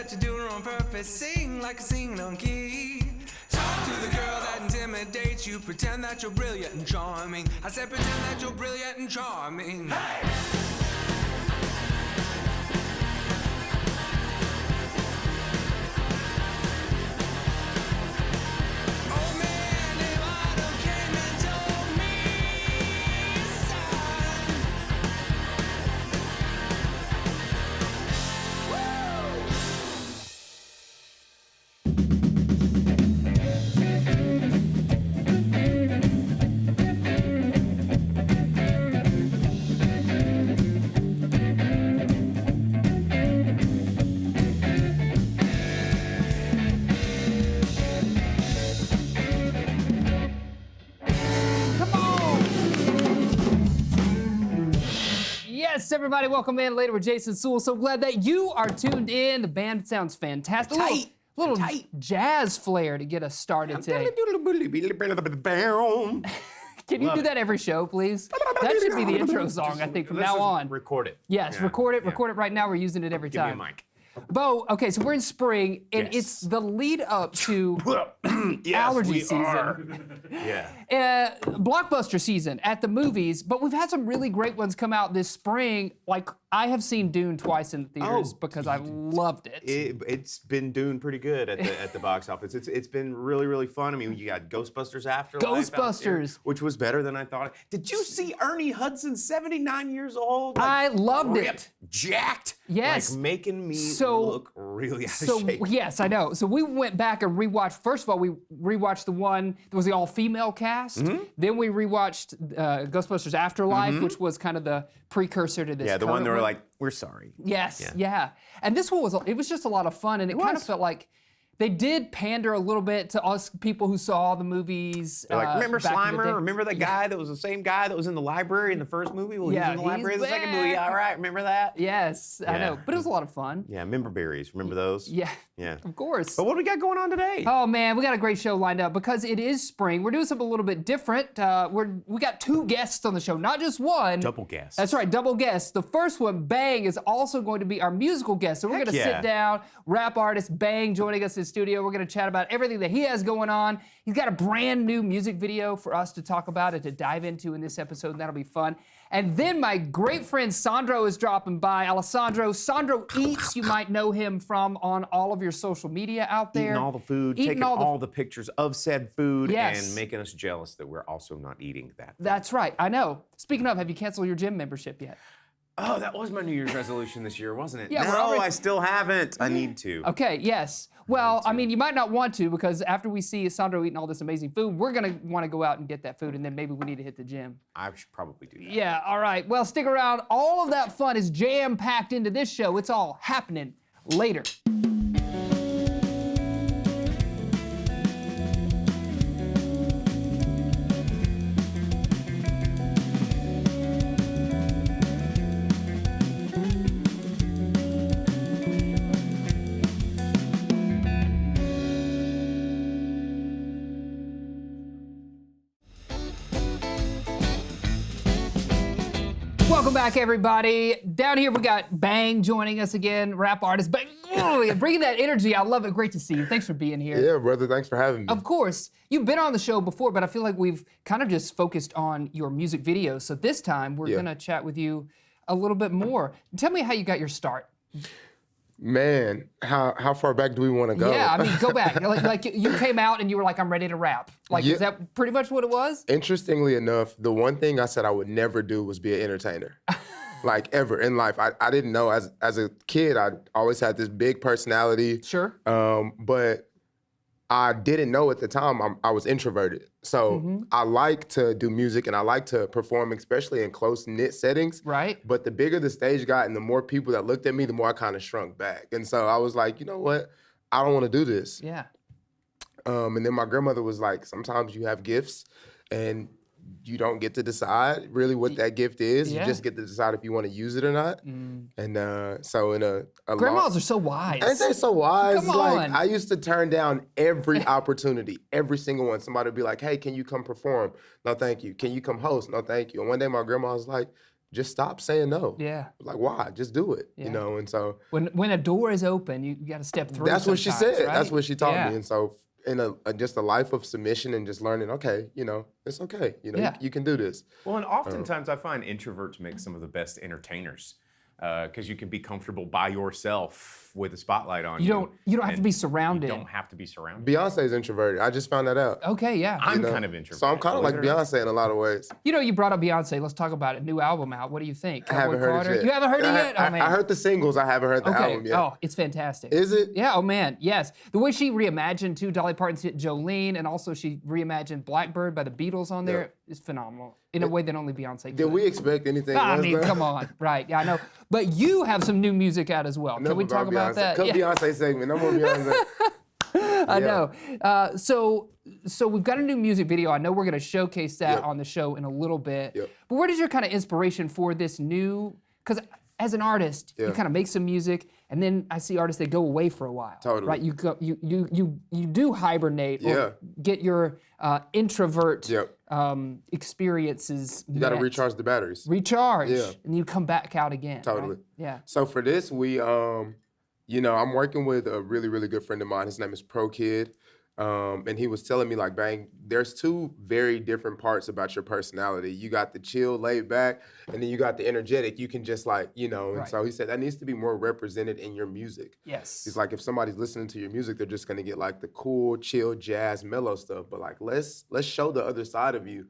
that you're doing on purpose. Sing like a singing on key. Talk to the girl that intimidates you. Pretend that you're brilliant and charming. I said pretend that you're brilliant and charming. Hey! Yes, everybody, welcome in later with Jason Suel. So glad that you are tuned in. The band sounds fantastic. Little jazz flair to get us started today. Can you do that every show, please? That should be the intro song, I think, from now on. Record it. Yes, record it right now. We're using it every time. Give me a mic. Bo, okay, so we're in spring, and it's the lead up to allergy season. Blockbuster season at the movies, but we've had some really great ones come out this spring. Like, I have seen Dune twice in the theaters because I loved it. It's been doing pretty good at the box office. It's been really, really fun. I mean, you got Ghostbusters Afterlife. Ghostbusters. Which was better than I thought. Did you see Ernie Hudson, 79 years old? I loved it. Jacked. Yes. Like making me look really out of shape. Yes, I know. So we went back and rewatched. First of all, we rewatched the one that was the all-female cast. Mm-hmm. Then we rewatched Ghostbusters Afterlife, which was kind of the precursor to this. Yeah, the one they were like, we're sorry. Yes, yeah. And this one was just a lot of fun, and it kind of felt like they did pander a little bit to us people who saw the movies. Like, remember Slimer? Remember that guy that was the same guy that was in the library in the first movie? Well, he was in the library in the second movie. All right, remember that? Yes, I know. But it was a lot of fun. Yeah, member berries. Remember those? Yeah. Yeah. Of course. But what do we got going on today? Oh, man, we got a great show lined up because it is spring. We're doing something a little bit different. We got two guests on the show, not just one. Double guests. That's right, double guests. The first one, BAANG, is also going to be our musical guest. So we're going to sit down, rap artist BAANG joining us in the studio. We're going to chat about everything that he has going on. He's got a brand new music video for us to talk about and to dive into in this episode, and that'll be fun. And then my great friend Sandro is dropping by. Alessandro, Sandro Eats, you might know him from on all of your social media out there. Eating all the food, taking all the pictures of said food, and making us jealous that we're also not eating that food. That's right, I know. Speaking of, have you canceled your gym membership yet? Oh, that was my New Year's resolution this year, wasn't it? Yeah, no, I still haven't. I need to. Okay, yes. Well, I mean, you might not want to because after we see Sandro eating all this amazing food, we're going to want to go out and get that food, and then maybe we need to hit the gym. I should probably do that. Yeah, all right. Well, stick around. All of that fun is jam-packed into this show. It's all happening later. Welcome back, everybody. Down here, we got BAANG joining us again, rap artist. BAANG, bringing that energy. I love it. Great to see you. Thanks for being here. Yeah, brother. Thanks for having me. Of course. You've been on the show before, but I feel like we've kind of just focused on your music videos. So this time, we're going to chat with you a little bit more. Tell me how you got your start. Man, how far back do we want to go? Yeah, I mean, go back. like you came out and you were like, I'm ready to rap. Like, is that pretty much what it was? Interestingly enough, the one thing I said I would never do was be an entertainer. Like, ever in life. I didn't know. As a kid, I always had this big personality. Sure. But I didn't know at the time I was introverted. So I like to do music and I like to perform, especially in close-knit settings. Right. But the bigger the stage got and the more people that looked at me, the more I kind of shrunk back. And so I was like, you know what? I don't want to do this. Yeah. And then my grandmother was like, sometimes you have gifts and you don't get to decide really what that gift is. Yeah. You just get to decide if you want to use it or not. And so in a grandmas are so wise. Ain't they so wise? Come on. Like, I used to turn down every opportunity, every single one. Somebody would be like, hey, can you come perform? No, thank you. Can you come host? No, thank you. And one day my grandma was like, just stop saying no. Yeah. Like, why? Just do it, you know? And so when a door is open, you got to step through. That's what she said. Right? That's what she taught yeah. me. And so in just a life of submission and just learning, okay, you know, it's okay. You know, you can do this. Well, and oftentimes I find introverts make some of the best entertainers because you can be comfortable by yourself with a spotlight on you. You don't have to be surrounded. You don't have to be surrounded. Beyonce's introverted. I just found that out. Okay, yeah. I'm kind of introverted. So I'm kind of like Beyonce in a lot of ways. You know, you brought up Beyonce. Let's talk about it. New album out. What do you think? I haven't heard it yet. You haven't heard it yet? Oh, man. I heard the singles. I haven't heard the album yet. Oh, it's fantastic. Is it? Yeah, oh man, yes. The way she reimagined too, Dolly Parton's hit Jolene, and also she reimagined Blackbird by the Beatles on there is phenomenal. In a way that only Beyonce could. Did we expect anything I less mean, though? come on. Right, yeah, I know. But you have some new music out as well. Can we talk about that? Cut Beyonce segment. No more Beyonce. I know. So we've got a new music video. I know we're going to showcase that on the show in a little bit. But where does your kind of inspiration for this new? Because as an artist, you kind of make some music, and then I see artists that go away for a while. Totally. Right. You do hibernate or get your introvert experiences. You got to recharge the batteries. Recharge. Yeah. And you come back out again. Totally. Right? Yeah. So for this, we you know, I'm working with a really, really good friend of mine. His name is Pro Kid. And he was telling me, like, Bang, there's two very different parts about your personality. You got the chill, laid back, and then you got the energetic. You can just, like, you know, and so he said that needs to be more represented in your music. Yes. He's like, if somebody's listening to your music, they're just gonna get, like, the cool, chill, jazz, mellow stuff. But, like, let's show the other side of you.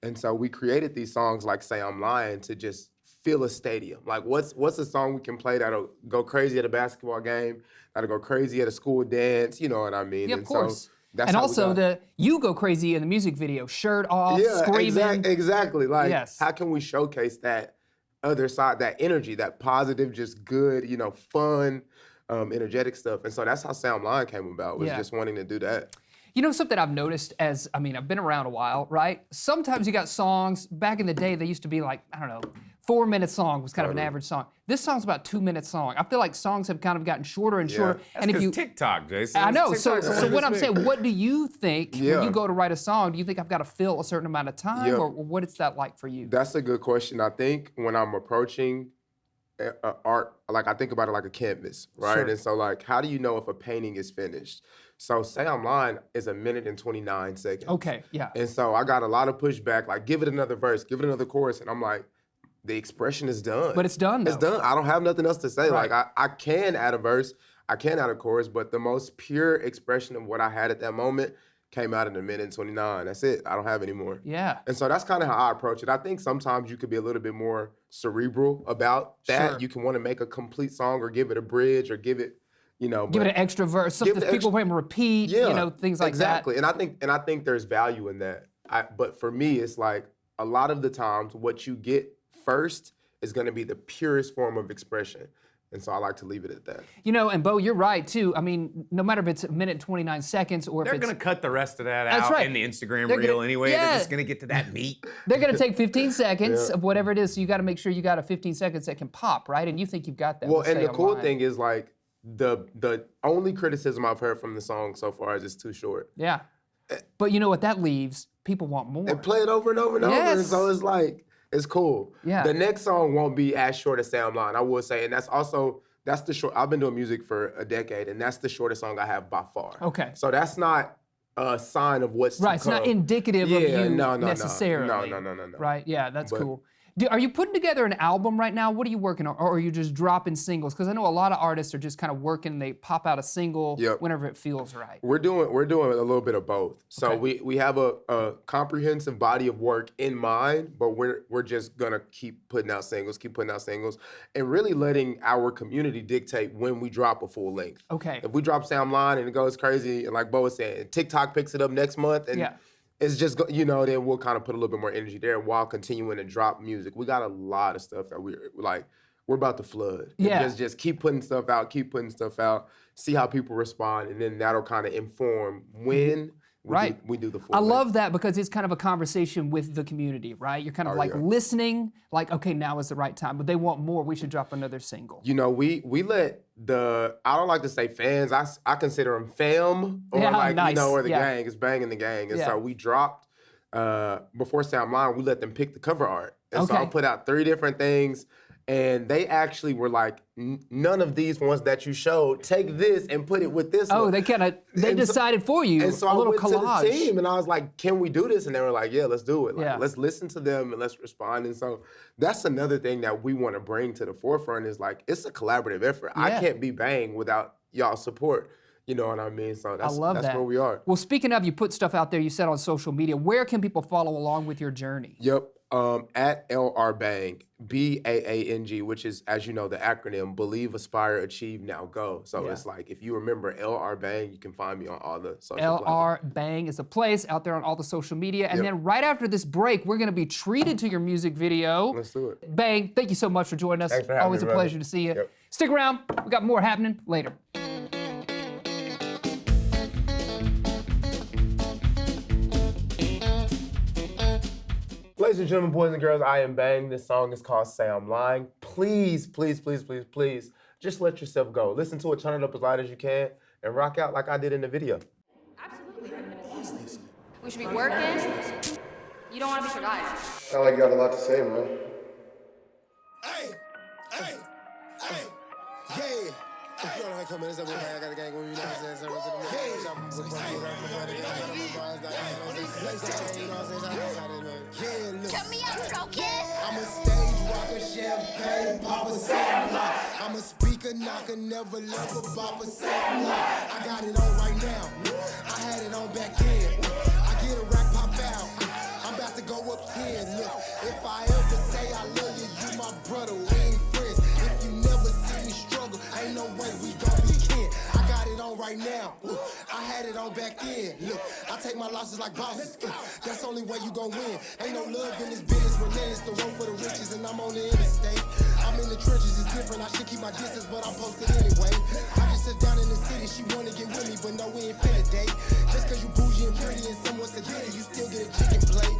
And so we created these songs like Say I'm Lyin to just fill a stadium. Like, what's a song we can play that'll go crazy at a basketball game, that'll go crazy at a school dance, you know what I mean? Yeah, of course. So that's and how also you go crazy in the music video, shirt off, screaming. Exactly. Like, how can we showcase that other side, that energy, that positive, just good, you know, fun, energetic stuff. And so that's how Say I'm Lyin came about, was just wanting to do that. You know, something I've noticed I've been around a while, right? Sometimes you got songs, back in the day, they used to be like, I don't know, 4-minute song was kind of an average song. This song's about 2-minute song. I feel like songs have kind of gotten shorter and shorter. That's because TikTok, Jason. I know, so what I'm saying, what do you think when you go to write a song? Do you think I've got to fill a certain amount of time, or what is that like for you? That's a good question. I think when I'm approaching art, like I think about it like a canvas, right? Sure. And so like, how do you know if a painting is finished? So Say I'm Lyin is 1 minute and 29 seconds. Okay, yeah. And so I got a lot of pushback, like give it another verse, give it another chorus. And I'm like, the expression is done. But it's done though. It's done. I don't have nothing else to say. Like I can add a verse, I can add a chorus, but the most pure expression of what I had at that moment came out in 1 minute and 29. That's it. I don't have any more. Yeah. And so that's kind of how I approach it. I think sometimes you could be a little bit more cerebral about that. Sure. You can want to make a complete song or give it a bridge or give it, you know, give it an extra verse, something people want to repeat, you know, things like that. Exactly. And I think there's value in that. But for me, it's like a lot of the times what you get first is going to be the purest form of expression. And so I like to leave it at that. You know, and Bo, you're right too. I mean, no matter if it's 1 minute 29 seconds or if they're going to cut the rest of that That's out right. in the Instagram reel anyway. They're just going to get to that meat. They're going to take 15 seconds of whatever it is. So you got to make sure you got a 15 seconds that can pop, right? And you think you've got that. Well, and the cool thing is like the only criticism I've heard from the song so far is it's too short. Yeah. But you know what that leaves? People want more. And play it over and over and over. And so it's like, it's cool. Yeah. The next song won't be as short as Say I'm Lyin, I will say. And that's the short. I've been doing music for a decade, and that's the shortest song I have by far. Okay. So that's not a sign of what's to come. It's not indicative of you no, necessarily. No. Right, yeah, that's cool. Are you putting together an album right now? What are you working on? Or are you just dropping singles? Because I know a lot of artists are just kind of working, they pop out a single whenever it feels right. We're doing a little bit of both. So we have a comprehensive body of work in mind, but we're just gonna keep putting out singles, and really letting our community dictate when we drop a full length. Okay. If we drop Say I'm Lyin and it goes crazy, and like Bo was saying, TikTok picks it up next month, and it's just, you know, then we'll kind of put a little bit more energy there while continuing to drop music. We got a lot of stuff that we're about to flood. Yeah. Just keep putting stuff out, see how people respond, and then that'll kind of inform when we do the full I length. love that because it's kind of a conversation with the community, right? You're kind of listening, like, okay, now is the right time, but they want more. We should drop another single. You know, we let I don't like to say fans, I consider them fam, or nice. You know, or the gang. It's Bang and the Gang. And so we dropped, before Say I'm Lyin, we let them pick the cover art. And so I Okay. put out 3 different things. And they actually were like, none of these ones that you showed, take this and put it with this Oh, one. they And so- decided for you. And so a I little went collage. to the team and I was like, can we do this? And they were like, yeah, let's do it. Like, Yeah. let's listen to them and let's respond. And so that's another thing that we want to bring to the forefront is like, it's a collaborative effort. I Yeah. can't be BAANG without y'all's support. You know what I mean? So I love that's that. where we are. Well, speaking of, you put stuff out there, you said on social media. Where can people follow along with your journey? Yep. At LR BAANG, BAANG, which is, as you know, the acronym Believe, Aspire, Achieve, Now Go. So Yeah. it's like, if you remember LR BAANG, you can find me on all the social platforms. LR BAANG is the place out there on all the social media. And Yep. then right after this break, we're going to be treated to your music video. Let's do it. BAANG, thank you so much for joining us. Thanks for having Always me, a brother. pleasure to see you. Yep. Stick around. We got more happening later. Ladies and gentlemen, boys and girls, I am BAANG. This song is called Say I'm Lyin. Please, please, please, please, please, just let yourself go. Listen to it, turn it up as loud as you can, and rock out like I did in the video. Absolutely. We should be working. You don't want to be forgotten. Sound like you got a lot to say, man. Hey, hey, hey, yeah. You know how I come in, I got a gang with me, you know what I'm saying? Turn me up, broken. I'm a stage rocker, champagne, Papa Sam. I'm a speaker knocker, never love a bopper Sam. I got it on right now. I had it on back then. I get a rack pop out. I'm about to go up 10. Look, if I ever say I love you, you my brother, we ain't friends. If you never see me struggle, ain't no way we gon' be kin. I got it on right now. I had it on back then. Look, I take my losses like bosses. That's the only way you gon' win. Ain't no love in this business, relentless. The road for the riches, and I'm on the interstate. I'm in the trenches, it's different. I should keep my distance, but I'm posted anyway. I just sit down in the city, she wanna get with me, but no, we ain't finna date. Just cause you bougie and pretty and somewhat sedated, you still get a chicken plate.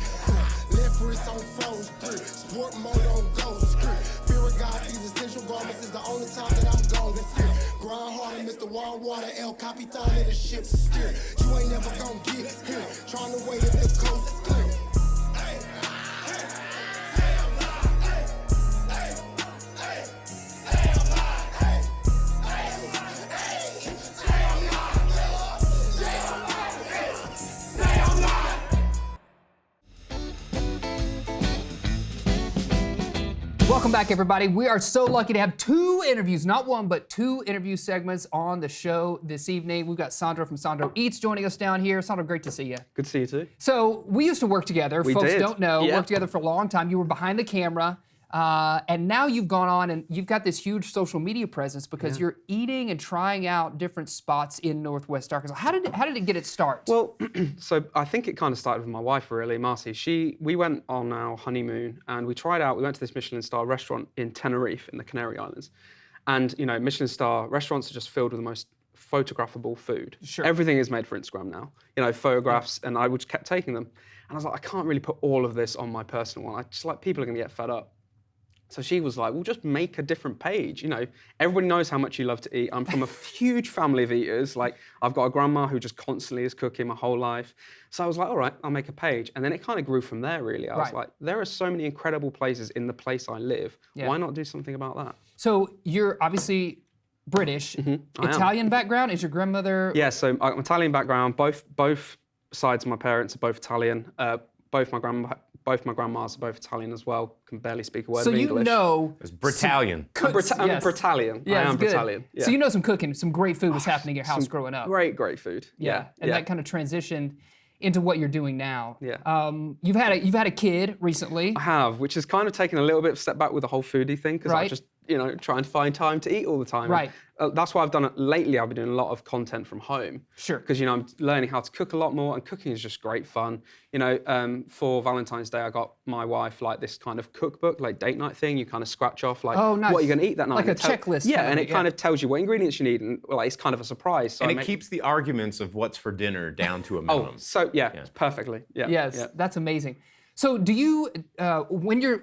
Left wrist on froze, sport mode on go, fear of God, these essential garments is the only time that I'm gone. Grind harder, Mr. Warm Water, El Capitan in the ship steer. You ain't never gon' get here, trying to wait if the coast is clear. Welcome back, everybody. We are so lucky to have 2 interviews, not one, but 2 interview segments on the show this evening. We've got Sandro from Sandro Eats joining us down here. Sandro, great to see you. Good to see you too. So we used to work together. We Folks did. don't know. Yeah. Worked together for a long time. You were behind the camera. And now you've gone on and you've got this huge social media presence because you're eating and trying out different spots in Northwest Arkansas. How did it get its start? Well, so I think it kind of started with my wife, really, Marcy. We went on our honeymoon and we went to this Michelin star restaurant in Tenerife in the Canary Islands. And, you know, Michelin star restaurants are just filled with the most photographable food. Sure. Everything is made for Instagram now. You know, photographs, and I just kept taking them. And I was like, I can't really put all of this on my personal one. I just like, people are gonna get fed up. So she was like, well, just make a different page. You know, everybody knows how much you love to eat. I'm from a huge family of eaters. Like, I've got a grandma who just constantly is cooking my whole life. So I was like, all right, I'll make a page. And then it kind of grew from there, really. I was like, there are so many incredible places in the place I live. Yeah. Why not do something about that? So you're obviously British, I am. Italian background. Is your grandmother? Yeah, so I'm Italian background. Both sides of my parents are both Italian. Both my grandmas are both Italian as well. Can barely speak a word So of you English. know. It's Britallion. I'm Yes. Britalian. Yeah, I it's am good. Britalian. Yeah. So you know some cooking, some great food was happening at your house growing up. Great food. Yeah. And that kind of transitioned into what you're doing now. Yeah. You've had a kid recently. I have, which has kind of taken a little bit of a step back with the whole foodie thing, because I Right. just, try and find time to eat all the time. Right. That's why I've done it lately. I've been doing a lot of content from home. Sure. Because, I'm learning how to cook a lot more, and cooking is just great fun. For Valentine's Day, I got my wife like this kind of cookbook, like date night thing. You kind of scratch off like, Oh, nice. what are you going to eat that night? Like And a checklist Yeah, kind of and thing, it kind of tells you what ingredients you need, and it's kind of a surprise. So And I it make- keeps the arguments of what's for dinner down to a Oh, minimum. so perfectly. Yeah. Yes, Yeah. that's amazing. So do you, when you're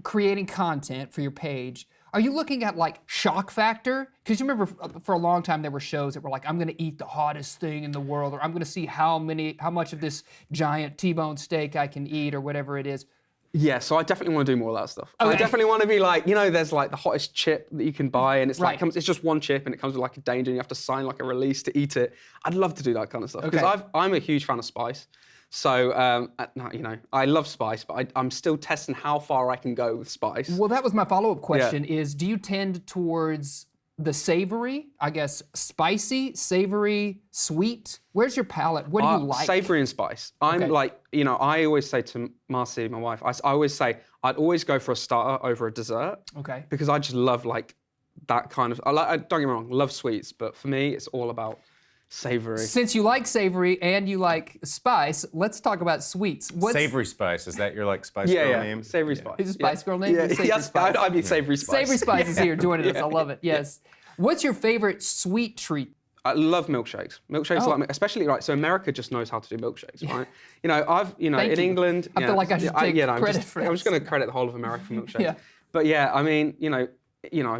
creating content for your page, are you looking at like shock factor? Because you remember for a long time there were shows that were like, I'm gonna eat the hottest thing in the world, or I'm gonna see how much of this giant T-bone steak I can eat, or whatever it is. Yeah, so I definitely want to do more of that stuff. I Okay. definitely want to be like, there's like the hottest chip that you can buy, and it's Right. it's just one chip, and it comes with like a danger, and you have to sign like a release to eat it. I'd love to do that kind of stuff because Okay. I'm a huge fan of spice. So, I love spice, but I'm still testing how far I can go with spice. Well, that was my follow-up question is, do you tend towards the savory, I guess, spicy, savory, sweet? Where's your palate? What do you like? Savory and spice. I'm Okay. like, I always say to Marcy, my wife, I always say I'd always go for a starter over a dessert. Okay. Because I just love like that kind of, don't get me wrong, love sweets, but for me, it's all about savory. Since you like savory and you like spice, let's talk about sweets. What's Savory Spice, is that your like Spice Girl name? Savory spice. Is it Spice Girl name? Yeah, Is it Savory yes, Spice? I'd be savory spice. Savory Spice is here joining us. I Yeah. love it. Yes. What's your favorite sweet treat? I love milkshakes. Milkshakes Oh. like, especially right. So America just knows how to do milkshakes, right? I've in Thank you. England. I feel like I should take credit for I'm just this. going to credit the whole of America for milkshakes. Yeah. But yeah, I mean,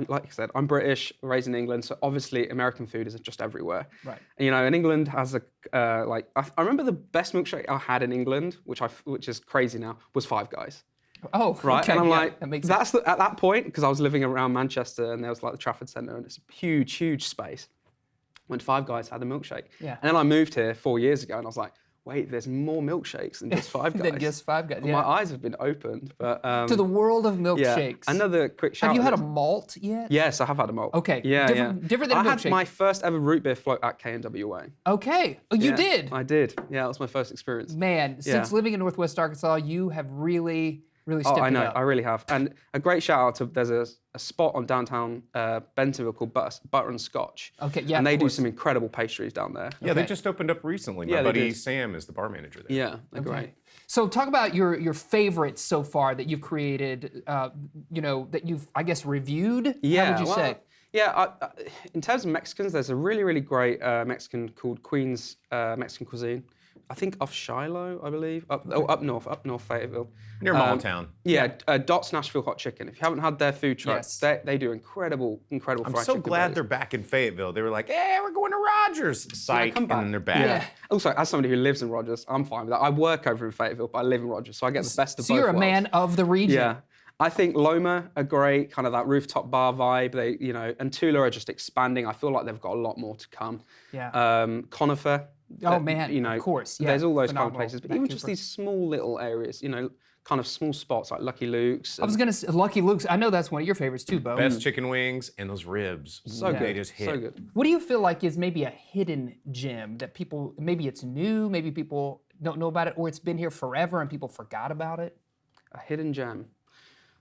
like I said, I'm British, raised in England, so obviously American food is just everywhere. Right. And England has I remember the best milkshake I had in England, which is crazy now, was Five Guys. Oh, Right, okay. and I'm yeah, like, that makes at that point, because I was living around Manchester and there was like the Trafford Centre and it's a huge, huge space. Went to Five Guys, had a milkshake. Yeah. And then I moved here 4 years ago and I was like, wait, there's more milkshakes than just Five Guys. Than just Five Guys, And yeah. my eyes have been opened. But to the world of milkshakes. Another quick shout. Have you out had a is- malt yet? Yes, I have had a malt. Okay, Yeah, different than a I had milkshake. my first ever root beer float at KNWA. Okay. Oh, you Yeah, did? I did. Yeah, that was my first experience. Man, since Yeah. living in Northwest Arkansas, you have really stepped Oh, I know. it up. I really have. And a great shout out to there's a spot on downtown Bentonville called Butter and Scotch. Okay, yeah, And they of do course. some incredible pastries down there. Yeah, they Okay. just opened up recently. My Yeah, they buddy did. Sam is the bar manager there. Yeah, they're great. So talk about your favorites so far that you've created, that you've, I guess, reviewed? Yeah, How would you say? Yeah, in terms of Mexicans, there's a really, really great Mexican called Queen's Mexican Cuisine. I think off Shiloh, I believe. Up north Fayetteville. Near Malltown. Yeah, Dot's Nashville Hot Chicken. If you haven't had their food truck, Yes. they do incredible I'm fried so chicken glad burgers. they're back in Fayetteville. They were like, hey, we're going to Rogers. Psych, come and back. then they're back. Yeah. Also, as somebody who lives in Rogers, I'm fine with that. I work over in Fayetteville, but I live in Rogers, so I get the best of So both you're a worlds. man of the region. Yeah. I think Loma are great, kind of that rooftop bar vibe. And Tula are just expanding. I feel like they've got a lot more to come. Yeah. Conifer. Oh, man, of course, yeah, There's all those kind of phenomenal. places, but Matt even just Cooper. these small little areas, kind of small spots like Lucky Luke's. I was going to say, Lucky Luke's, I know that's one of your favorites too, Bo. Best chicken wings and those ribs. so They good. just hit. So good. What do you feel like is maybe a hidden gem that people, maybe it's new, maybe people don't know about it, or it's been here forever and people forgot about it? A hidden gem.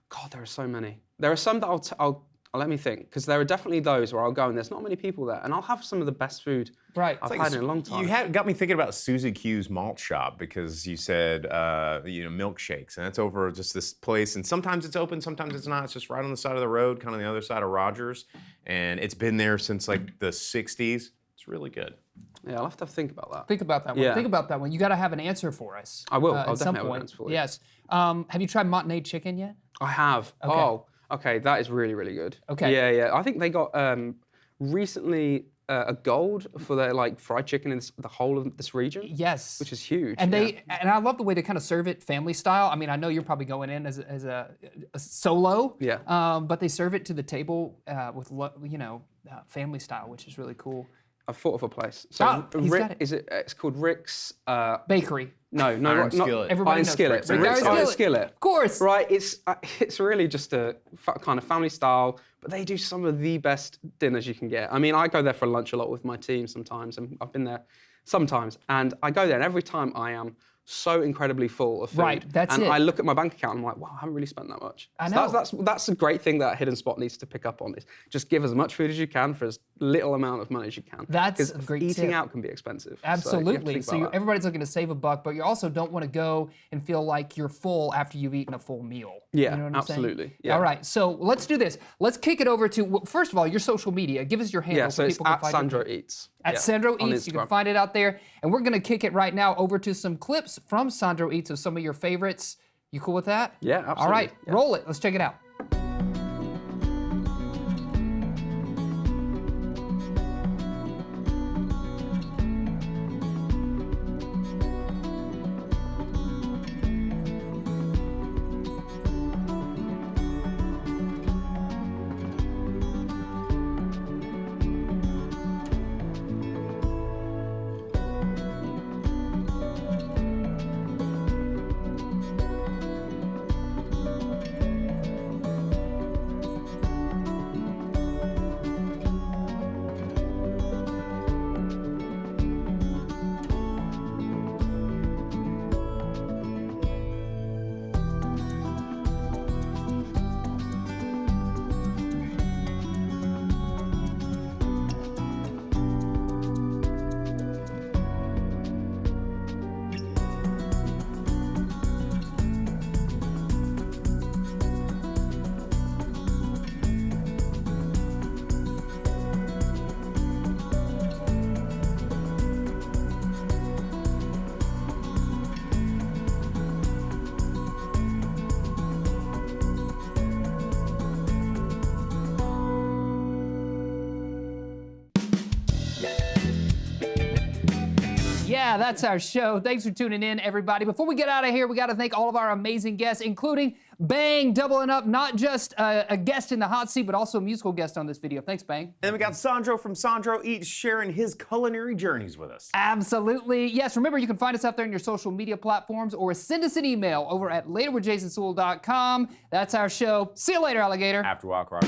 God, there are so many. There are some that I'll let me think, because there are definitely those where I'll go and there's not many people there, and I'll have some of the best food Right. I've had in a long time. You got me thinking about Susie Q's malt shop because you said milkshakes, and that's over just this place. And sometimes it's open, sometimes it's not. It's just right on the side of the road, kind of the other side of Rogers, and it's been there since like the '60s. It's really good. Yeah, I'll have to think about that. Think about that one. Yeah. Think about that one. You got to have an answer for us. I will. I'll at some definitely have an point. answer for you. Yes. Have you tried Montenay chicken yet? I have. Okay. Oh, okay. That is really, really good. Okay. Yeah. I think they got recently a gold for their fried chicken in the whole of this region. Yes. Which is huge. And yeah. and I love the way they kind of serve it family style. I mean, I know you're probably going in as a solo. Yeah. But they serve it to the table with family style, which is really cool. I've thought of a place. So he's got it. It's called Rick's. Bakery. No, Iron not Skillet. Everybody Iron knows Skillet. Rick's. Rick's Iron Iron Skillet. Skillet. Of course. Right, it's really just a kind of family style, but they do some of the best dinners you can get. I mean, I go there for lunch a lot with my team sometimes, and I've been there sometimes, and I go there, and every time I am so incredibly full of food. Right, that's and it. I look at my bank account and I'm like, wow, I haven't really spent that much. I So know. that's a great thing that Hidden Spot needs to pick up on is just give as much food as you can for as little amount of money as you can. That's 'Cause a great eating tip. out can be expensive. Absolutely. So, you have to think about that. Everybody's looking to save a buck, but you also don't want to go and feel like you're full after you've eaten a full meal. Yeah, you know what I'm absolutely. Saying? Yeah. All right, so let's do this. Let's kick it over to, well, first of all, your social media. Give us your handle Yeah, so it's people can at find you. Sandro Eats. At Yeah, Sandro on Eats, you can Instagram. find it out there. And we're going to kick it right now over to some clips from Sandro Eats of some of your favorites. You cool with that? Yeah, All absolutely. right, Yeah. roll it. Let's check it out. Yeah, that's our show. Thanks for tuning in, everybody. Before we get out of here, we got to thank all of our amazing guests, including BAANG, doubling up, not just a guest in the hot seat, but also a musical guest on this video. Thanks, BAANG. And then we got Sandro from Sandro Eats sharing his culinary journeys with us. Absolutely. Yes, remember, you can find us out there in your social media platforms or send us an email over at laterwithjasonsuel.com. That's our show. See you later, alligator. After Walk Rock.